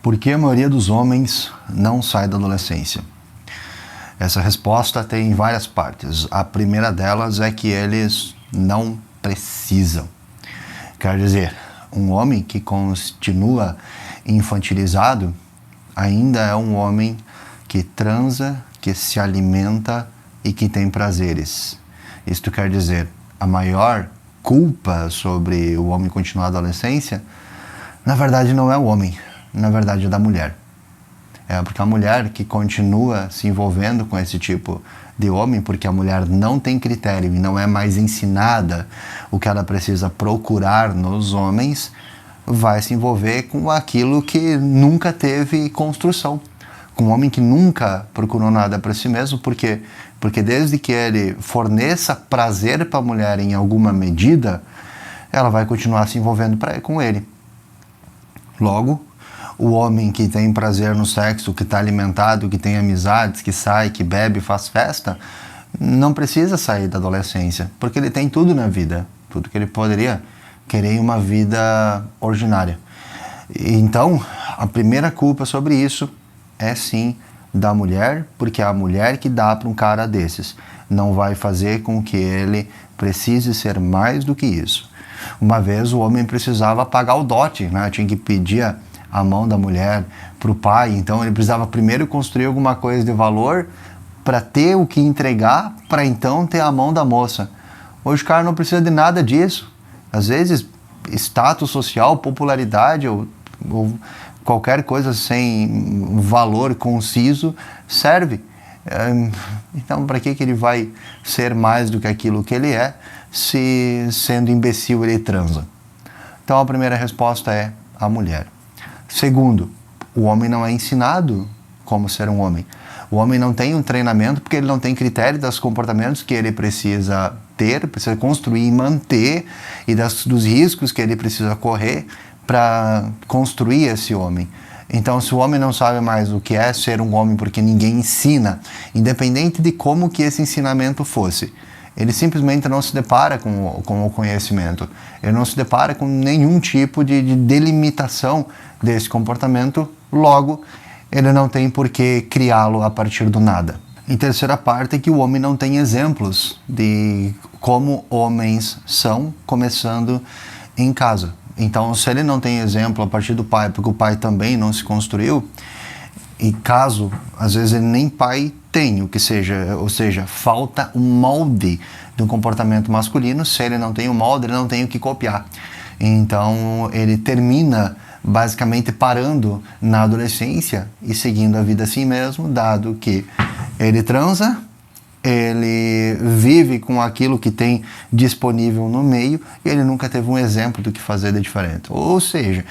Por que a maioria dos homens não sai da adolescência? Essa resposta tem várias partes. A primeira delas é que eles não precisam. Quer dizer, um homem que continua infantilizado ainda é um homem que transa, que se alimenta e que tem prazeres. Isto quer dizer, a maior culpa sobre o homem continuar na adolescência, na verdade não é o homem, na verdade é da mulher. É porque a mulher que continua se envolvendo com esse tipo de homem, porque a mulher não tem critério e não é mais ensinada o que ela precisa procurar nos homens, vai se envolver com aquilo que nunca teve construção. Com um homem que nunca procurou nada para si mesmo, porque desde que ele forneça prazer para a mulher em alguma medida, ela vai continuar se envolvendo com ele. Logo, o homem que tem prazer no sexo, que está alimentado, que tem amizades, que sai, que bebe, faz festa, não precisa sair da adolescência, porque ele tem tudo na vida, tudo que ele poderia querer em uma vida ordinária. Então, a primeira culpa sobre isso é sim da mulher, porque é a mulher que dá para um cara desses. Não vai fazer com que ele precise ser mais do que isso. Uma vez o homem precisava pagar o dote, né? Tinha que pedir a mão da mulher para o pai, então ele precisava primeiro construir alguma coisa de valor para ter o que entregar, para então ter a mão da moça. Hoje o cara não precisa de nada disso. Às vezes, status social, popularidade ou qualquer coisa sem valor conciso serve. Então, para que ele vai ser mais do que aquilo que ele é, se sendo imbecil ele transa? Então, a primeira resposta é a mulher. Segundo, o homem não é ensinado como ser um homem. O homem não tem um treinamento porque ele não tem critério dos comportamentos que ele precisa ter, precisa construir e manter, e dos riscos que ele precisa correr para construir esse homem. Então, se o homem não sabe mais o que é ser um homem porque ninguém ensina, independente de como que esse ensinamento fosse, ele simplesmente não se depara com o conhecimento, ele não se depara com nenhum tipo de delimitação desse comportamento, logo, ele não tem por que criá-lo a partir do nada. Em terceira parte é que o homem não tem exemplos de como homens são, começando em casa. Então, se ele não tem exemplo a partir do pai, porque o pai também não se construiu, e caso, às vezes, ele nem pai tem, ou seja, falta um molde de um comportamento masculino. Se ele não tem um molde, ele não tem o que copiar. Então, ele termina basicamente parando na adolescência e seguindo a vida assim mesmo, dado que ele transa, ele vive com aquilo que tem disponível no meio e ele nunca teve um exemplo do que fazer de diferente. Ou seja,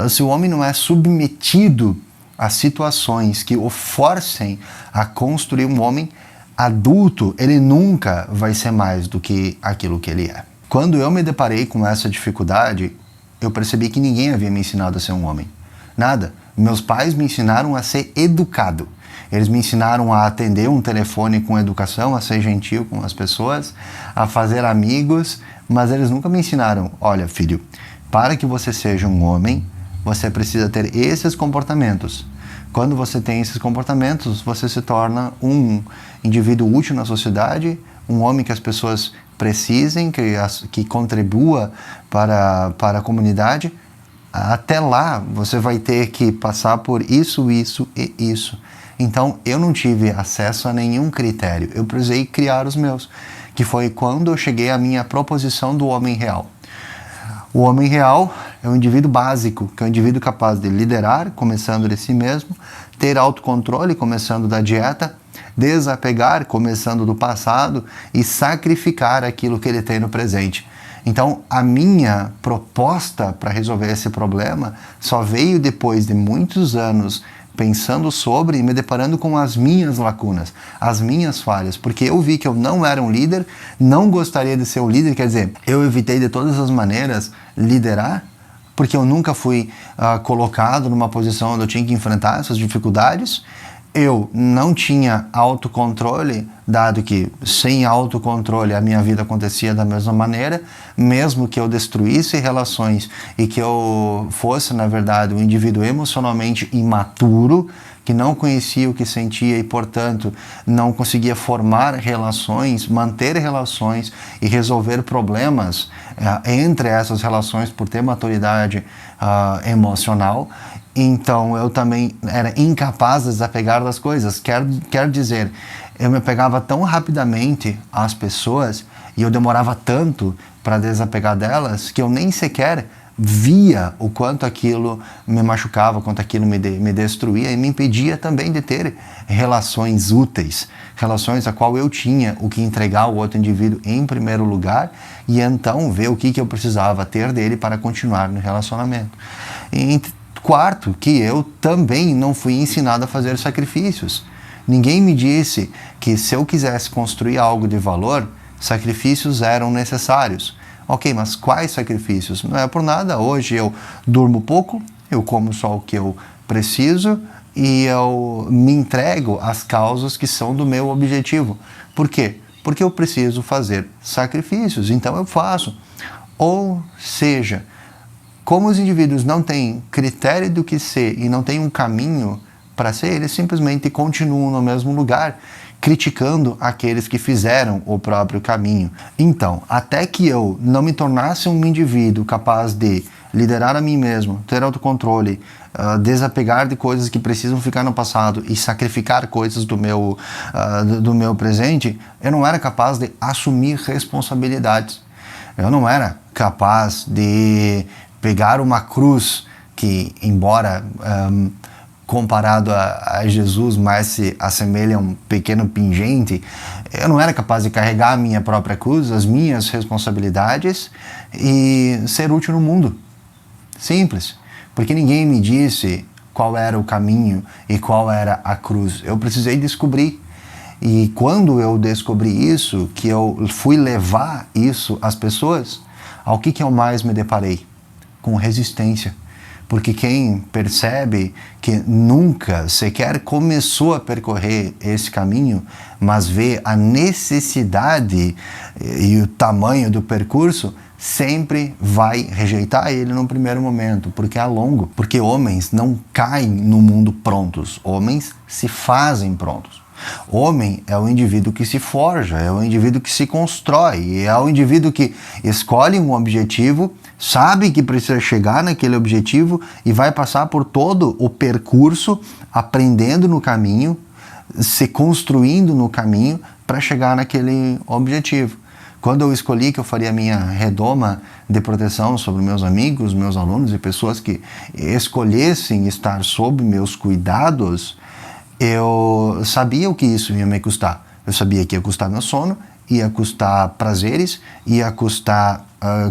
se o homem não é submetido a situações que o forcem a construir um homem adulto, ele nunca vai ser mais do que aquilo que ele é. Quando eu me deparei com essa dificuldade, eu percebi que ninguém havia me ensinado a ser um homem. Nada. Meus pais me ensinaram a ser educado. Eles me ensinaram a atender um telefone com educação, a ser gentil com as pessoas, a fazer amigos, mas eles nunca me ensinaram, olha filho, para que você seja um homem, você precisa ter esses comportamentos. Quando você tem esses comportamentos, você se torna um indivíduo útil na sociedade, um homem que as pessoas precisem, que contribua para a comunidade. Até lá, você vai ter que passar por isso, isso e isso. Então, eu não tive acesso a nenhum critério. Eu precisei criar os meus, que foi quando eu cheguei à minha proposição do homem real. O homem real é um indivíduo básico, que é um indivíduo capaz de liderar, começando de si mesmo, ter autocontrole, começando da dieta, desapegar, começando do passado, e sacrificar aquilo que ele tem no presente. Então, a minha proposta para resolver esse problema só veio depois de muitos anos pensando sobre e me deparando com as minhas lacunas, as minhas falhas, porque eu vi que eu não era um líder, não gostaria de ser um líder, quer dizer, eu evitei de todas as maneiras liderar, porque eu nunca fui colocado numa posição onde eu tinha que enfrentar essas dificuldades, eu não tinha autocontrole, dado que sem autocontrole a minha vida acontecia da mesma maneira, mesmo que eu destruísse relações e que eu fosse, na verdade, um indivíduo emocionalmente imaturo, que não conhecia o que sentia e, portanto, não conseguia formar relações, manter relações e resolver problemas entre essas relações por ter maturidade emocional. Então, eu também era incapaz de desapegar das coisas. Quer dizer, eu me apegava tão rapidamente às pessoas e eu demorava tanto para desapegar delas que eu nem sequer via o quanto aquilo me machucava, o quanto aquilo me destruía e me impedia também de ter relações úteis, relações a qual eu tinha o que entregar ao outro indivíduo em primeiro lugar e então ver o que eu precisava ter dele para continuar no relacionamento. E quarto, que eu também não fui ensinado a fazer sacrifícios. Ninguém me disse que se eu quisesse construir algo de valor, sacrifícios eram necessários. Ok, mas quais sacrifícios? Não é por nada. Hoje eu durmo pouco, eu como só o que eu preciso e eu me entrego às causas que são do meu objetivo. Por quê? Porque eu preciso fazer sacrifícios, então eu faço. Ou seja, como os indivíduos não têm critério do que ser e não têm um caminho para ser, eles simplesmente continuam no mesmo lugar, criticando aqueles que fizeram o próprio caminho. Então, até que eu não me tornasse um indivíduo capaz de liderar a mim mesmo, ter autocontrole, desapegar de coisas que precisam ficar no passado e sacrificar coisas do meu presente, eu não era capaz de assumir responsabilidades. Eu não era capaz de pegar uma cruz que, embora comparado a Jesus, mais se assemelha a um pequeno pingente, eu não era capaz de carregar a minha própria cruz, as minhas responsabilidades e ser útil no mundo. Simples. Porque ninguém me disse qual era o caminho e qual era a cruz. Eu precisei descobrir. E quando eu descobri isso, que eu fui levar isso às pessoas, ao que eu mais me deparei? Com resistência. Porque quem percebe que nunca sequer começou a percorrer esse caminho, mas vê a necessidade e o tamanho do percurso, sempre vai rejeitar ele no primeiro momento, porque é longo. Porque homens não caem no mundo prontos, homens se fazem prontos. Homem é o indivíduo que se forja, é o indivíduo que se constrói, é o indivíduo que escolhe um objetivo, sabe que precisa chegar naquele objetivo e vai passar por todo o percurso, aprendendo no caminho, se construindo no caminho para chegar naquele objetivo. Quando eu escolhi que eu faria a minha redoma de proteção sobre meus amigos, meus alunos e pessoas que escolhessem estar sob meus cuidados, eu sabia o que isso ia me custar. Eu sabia que ia custar meu sono, ia custar prazeres, ia custar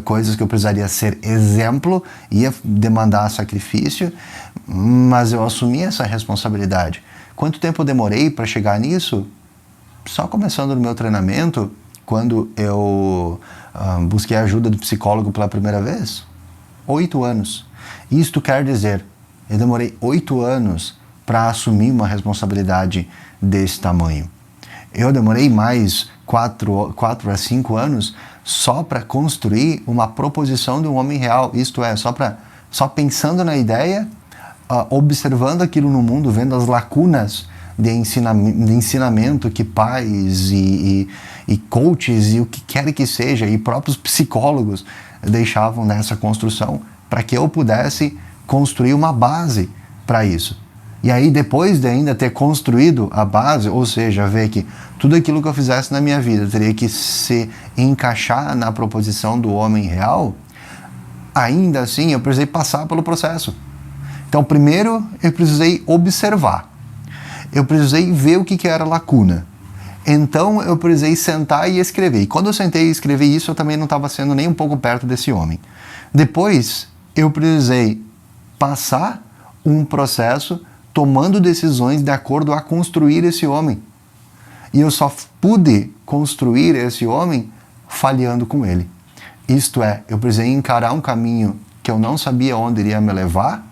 coisas que eu precisaria ser exemplo, ia demandar sacrifício, mas eu assumi essa responsabilidade. Quanto tempo eu demorei para chegar nisso? Só começando no meu treinamento, quando eu busquei a ajuda do psicólogo pela primeira vez? 8 anos. Isto quer dizer, eu demorei 8 anos para assumir uma responsabilidade desse tamanho. Eu demorei mais 4 a 5 anos só para construir uma proposição de um homem real, isto é, só pensando na ideia, observando aquilo no mundo, vendo as lacunas de ensinamento que pais e coaches e o que quer que seja, e próprios psicólogos deixavam nessa construção, para que eu pudesse construir uma base para isso. E aí, depois de ainda ter construído a base, ou seja, ver que tudo aquilo que eu fizesse na minha vida teria que se encaixar na proposição do homem real, ainda assim eu precisei passar pelo processo. Então, primeiro eu precisei observar. Eu precisei ver o que era lacuna. Então, eu precisei sentar e escrever. E quando eu sentei e escrevi isso, eu também não estava sendo nem um pouco perto desse homem. Depois, eu precisei passar um processo tomando decisões de acordo a construir esse homem. E eu só pude construir esse homem falhando com ele. Isto é, eu precisei encarar um caminho que eu não sabia onde iria me levar,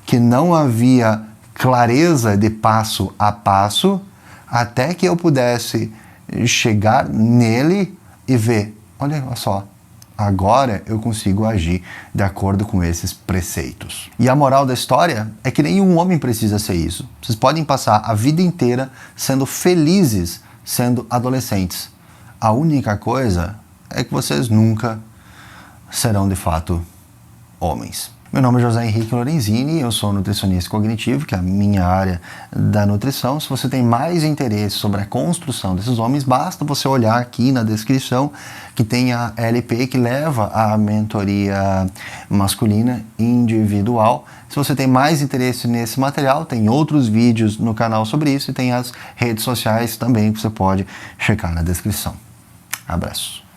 que não havia clareza de passo a passo, até que eu pudesse chegar nele e ver, olha só, agora eu consigo agir de acordo com esses preceitos. E a moral da história é que nenhum homem precisa ser isso. Vocês podem passar a vida inteira sendo felizes, sendo adolescentes. A única coisa é que vocês nunca serão de fato homens. Meu nome é José Henrique Lorenzini, eu sou nutricionista cognitivo, que é a minha área da nutrição. Se você tem mais interesse sobre a construção desses homens, basta você olhar aqui na descrição que tem a LP que leva à mentoria masculina individual. Se você tem mais interesse nesse material, tem outros vídeos no canal sobre isso e tem as redes sociais também que você pode checar na descrição. Abraço.